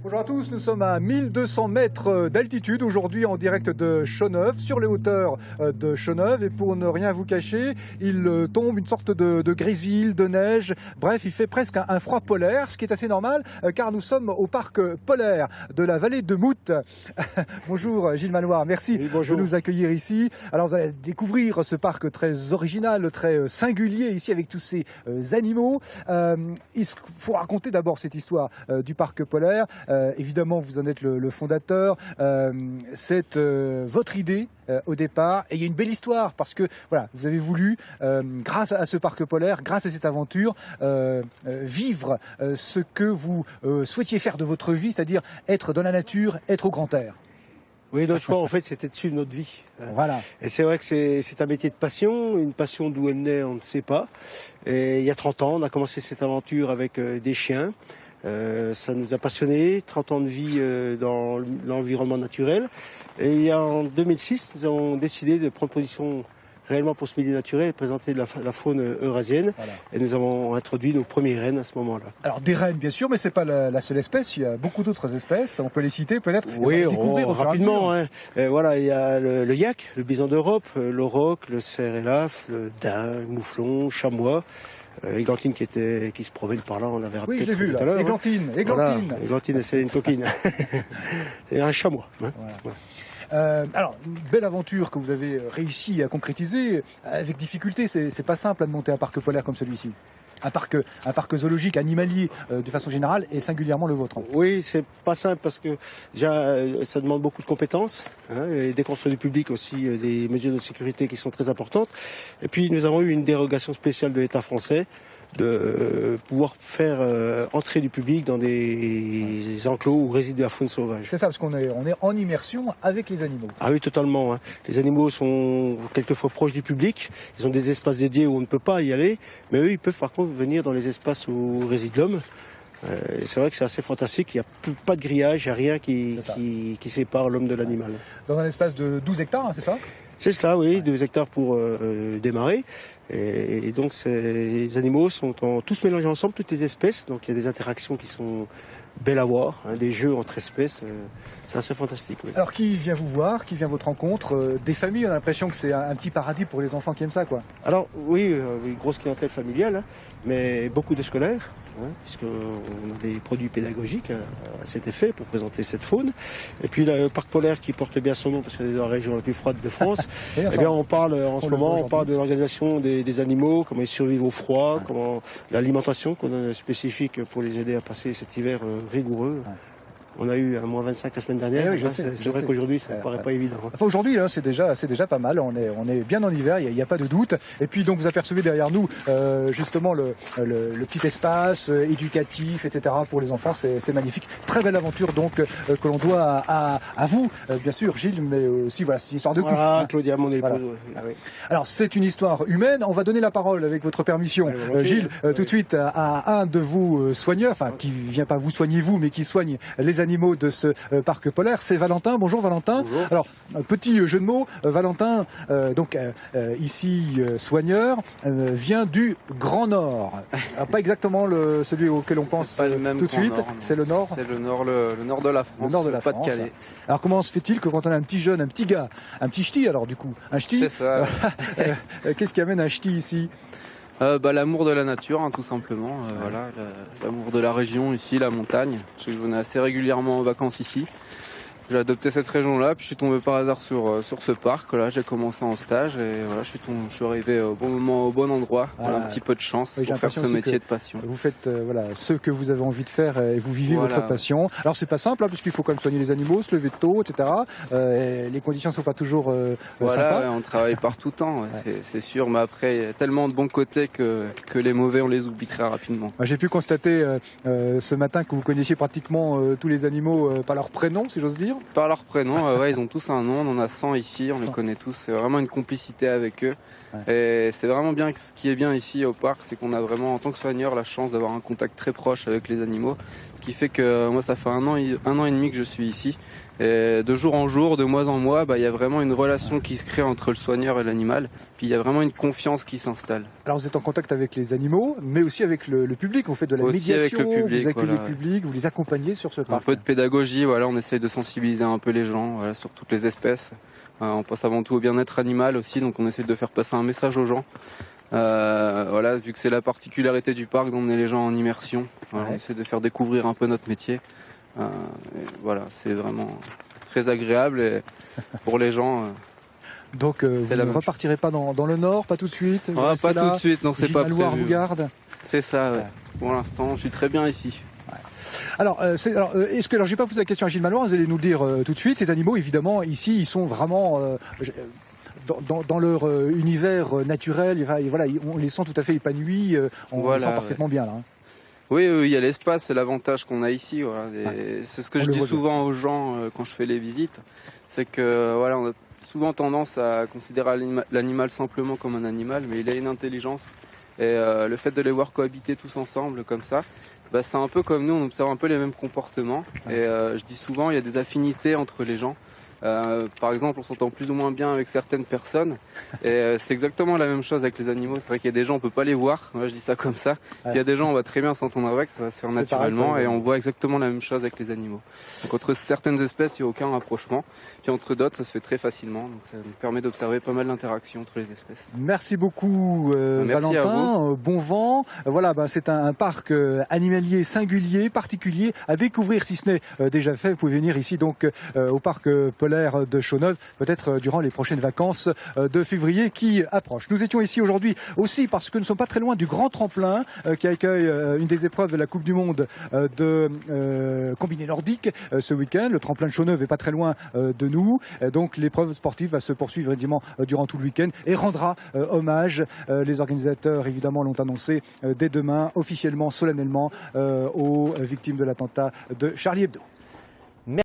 Bonjour à tous, nous sommes à 1200 mètres d'altitude aujourd'hui en direct de Chaux-Neuve, sur les hauteurs de Chaux-Neuve, et pour ne rien vous cacher, il tombe une sorte de grésil, de neige, bref il fait presque un froid polaire, ce qui est assez normal car nous sommes au parc polaire de la vallée de Mout. Bonjour Gilles Manoir, merci de nous accueillir ici. Alors vous allez découvrir ce parc très original, très singulier ici avec tous ces animaux. Il faut raconter d'abord cette histoire du parc polaire. Évidemment, vous en êtes le fondateur. C'est votre idée au départ. Et il y a une belle histoire parce que voilà, vous avez voulu, grâce à ce parc polaire, grâce à cette aventure, vivre ce que vous souhaitiez faire de votre vie, c'est-à-dire être dans la nature, être au grand air. Oui, notre choix, en fait, c'était de suivre notre vie. Voilà. Et c'est vrai que c'est un métier de passion, une passion d'où elle naît, on ne sait pas. Et il y a 30 ans, on a commencé cette aventure avec des chiens. Ça nous a passionnés, 30 ans de vie dans l'environnement naturel. Et en 2006, nous avons décidé de prendre position réellement pour ce milieu naturel et présenter la faune eurasienne. Voilà. Et nous avons introduit nos premiers rennes à ce moment-là. Alors des rennes bien sûr, mais c'est pas la seule espèce, il y a beaucoup d'autres espèces, on peut les citer peut-être. Oui, rapidement. Voilà, il y a le yak, le bison d'Europe, l'auroch, le cerf élaphe, le daim, le mouflon, chamois. Églantine qui se promène par là, on l'avait rappelé. Oui, je l'ai vu là. Tout à l'heure. Églantine. Voilà, Églantine, c'est une coquine. C'est un chamois. Hein. Voilà. Alors, une belle aventure que vous avez réussi à concrétiser avec difficulté. C'est pas simple de monter un parc polaire comme celui-ci. Un parc zoologique, animalier de façon générale et singulièrement le vôtre. Oui, c'est pas simple parce que déjà ça demande beaucoup de compétences, et des contrôles du public aussi, des mesures de sécurité qui sont très importantes. Et puis nous avons eu une dérogation spéciale de l'État français de pouvoir faire entrer du public dans des enclos où réside de la faune sauvage. C'est ça, parce qu'on est en immersion avec les animaux. Ah oui, totalement. Les animaux sont quelquefois proches du public. Ils ont des espaces dédiés où on ne peut pas y aller, mais eux, ils peuvent par contre venir dans les espaces où réside l'homme. C'est vrai que c'est assez fantastique. Il n'y a pas de grillage, il n'y a rien qui sépare l'homme de l'animal. Dans un espace de 12 hectares, c'est ça ? C'est cela, oui, 2 hectares pour démarrer. Et donc ces animaux sont tous mélangés ensemble, toutes les espèces. Donc il y a des interactions qui sont belles à voir, des jeux entre espèces. C'est assez fantastique. Oui. Alors qui vient vous voir, qui vient à votre rencontre? Des familles, on a l'impression que c'est un petit paradis pour les enfants qui aiment ça, quoi. Alors oui, une grosse clientèle familiale, mais beaucoup de scolaires. Puisqu'on a des produits pédagogiques à cet effet pour présenter cette faune. Et puis le parc polaire qui porte bien son nom parce que c'est la région la plus froide de France. Eh bien on parle en ce moment, on parle de l'organisation des animaux, comment ils survivent au froid, comment l'alimentation qu'on a spécifique pour les aider à passer cet hiver rigoureux. On a eu un moins 25 la semaine dernière. Oui, c'est vrai qu'aujourd'hui, ça ne paraît pas évident. Enfin, aujourd'hui, c'est déjà pas mal. On est bien en hiver, il n'y a pas de doute. Et puis, donc, vous apercevez derrière nous, justement, le petit espace éducatif, etc. pour les enfants. C'est magnifique. Très belle aventure, donc, que l'on doit à vous, bien sûr, Gilles, mais aussi, voilà, c'est une histoire de couple. Voilà, Claudia, mon épouse. Voilà. Ah, oui. Alors, c'est une histoire humaine. On va donner la parole, avec votre permission, Gilles, tout de suite à un de vos soigneurs, enfin, qui vient pas vous soigner vous, mais qui soigne les animaux de ce parc polaire, c'est Valentin. Bonjour Valentin. Bonjour. Alors, un petit jeu de mots, Valentin, ici soigneur, vient du Grand Nord. Alors, pas exactement celui auquel on pense pas le même tout de suite, c'est le Nord. C'est le Nord de la France, le Nord de la France. Pas-de-Calais. Alors comment se fait-il que quand on a un petit jeune, un petit gars, un petit ch'ti alors du coup, un ch'ti, c'est ça. qu'est-ce qui amène un ch'ti ici? L'amour de la nature, tout simplement. Voilà, l'amour de la région ici, la montagne. Je venais assez régulièrement en vacances ici. J'ai adopté cette région-là, puis je suis tombé par hasard sur ce parc. Là, j'ai commencé en stage et voilà, je suis arrivé au bon moment, au bon endroit. Voilà, un petit peu de chance pour faire ce métier de passion. Vous faites ce que vous avez envie de faire et vous vivez votre passion. Alors c'est pas simple, parce qu'il faut quand même soigner les animaux, se lever tôt, etc. Les conditions sont pas toujours sympas. On travaille par tout temps, c'est sûr. Mais après, il y a tellement de bons côtés que les mauvais, on les oublie très rapidement. J'ai pu constater ce matin que vous connaissiez pratiquement tous les animaux par leur prénom, si j'ose dire. Par leur prénom, ils ont tous un nom, on en a 100 ici, on les connaît tous, c'est vraiment une complicité avec eux. Et c'est vraiment bien, ce qui est bien ici au parc, c'est qu'on a vraiment en tant que soigneur la chance d'avoir un contact très proche avec les animaux, ce qui fait que moi ça fait un an et demi que je suis ici. Et de jour en jour, de mois en mois, il y a vraiment une relation qui se crée entre le soigneur et l'animal. Puis il y a vraiment une confiance qui s'installe. Alors vous êtes en contact avec les animaux, mais aussi avec le public. On fait de la Aussi médiation, avec le public, vous accueillez voilà. le public, vous les accompagnez sur ce Un parc. peu de pédagogie, voilà, on essaye de sensibiliser un peu les gens, voilà, sur toutes les espèces. On pense avant tout au bien-être animal aussi, donc on essaie de faire passer un message aux gens. Voilà, vu que c'est la particularité du parc d'emmener les gens en immersion, voilà, on essaie de faire découvrir un peu notre métier. Et voilà, c'est vraiment très agréable et pour les gens. Donc vous ne repartirez pas dans le nord, pas tout de suite. Pas tout de suite, non, c'est pas prévu. Gilles-Mallois vous garde. C'est ça, ouais. Pour l'instant, je suis très bien ici. Alors, est-ce que, alors, j'ai pas posé la question à Gilles Mallois, vous allez nous le dire tout de suite. Ces animaux, évidemment, ici, ils sont vraiment dans leur univers naturel. Et voilà, on les sent tout à fait épanouis. On les sent parfaitement bien là. Hein. Oui, il y a l'espace, c'est l'avantage qu'on a ici. Voilà. C'est ce que je dis souvent aux gens quand je fais les visites, c'est que voilà, on a souvent tendance à considérer l'animal simplement comme un animal, mais il a une intelligence. Et le fait de les voir cohabiter tous ensemble comme ça, c'est un peu comme nous, on observe un peu les mêmes comportements. Et je dis souvent, il y a des affinités entre les gens. Par exemple, on s'entend plus ou moins bien avec certaines personnes. Et c'est exactement la même chose avec les animaux. C'est vrai qu'il y a des gens, on peut pas les voir. Moi, je dis ça comme ça. Il y a des gens, on va très bien s'entendre avec, ça va se faire naturellement. Pareil, et on voit exactement la même chose avec les animaux. Donc entre certaines espèces, il n'y a aucun rapprochement. Puis entre d'autres, ça se fait très facilement. Donc ça nous permet d'observer pas mal d'interactions entre les espèces. Merci beaucoup Merci Valentin. Bon vent. Voilà, c'est un parc animalier singulier, particulier à découvrir si ce n'est déjà fait. Vous pouvez venir ici donc au parc polaire de Chaux-Neuve, peut-être durant les prochaines vacances de février qui approchent. Nous étions ici aujourd'hui aussi parce que nous ne sommes pas très loin du grand tremplin qui accueille une des épreuves de la Coupe du Monde de combiné nordique ce week-end. Le tremplin de Chaux-Neuve est pas très loin de nous. Donc l'épreuve sportive va se poursuivre évidemment durant tout le week-end et rendra hommage. Les organisateurs évidemment l'ont annoncé dès demain officiellement, solennellement aux victimes de l'attentat de Charlie Hebdo.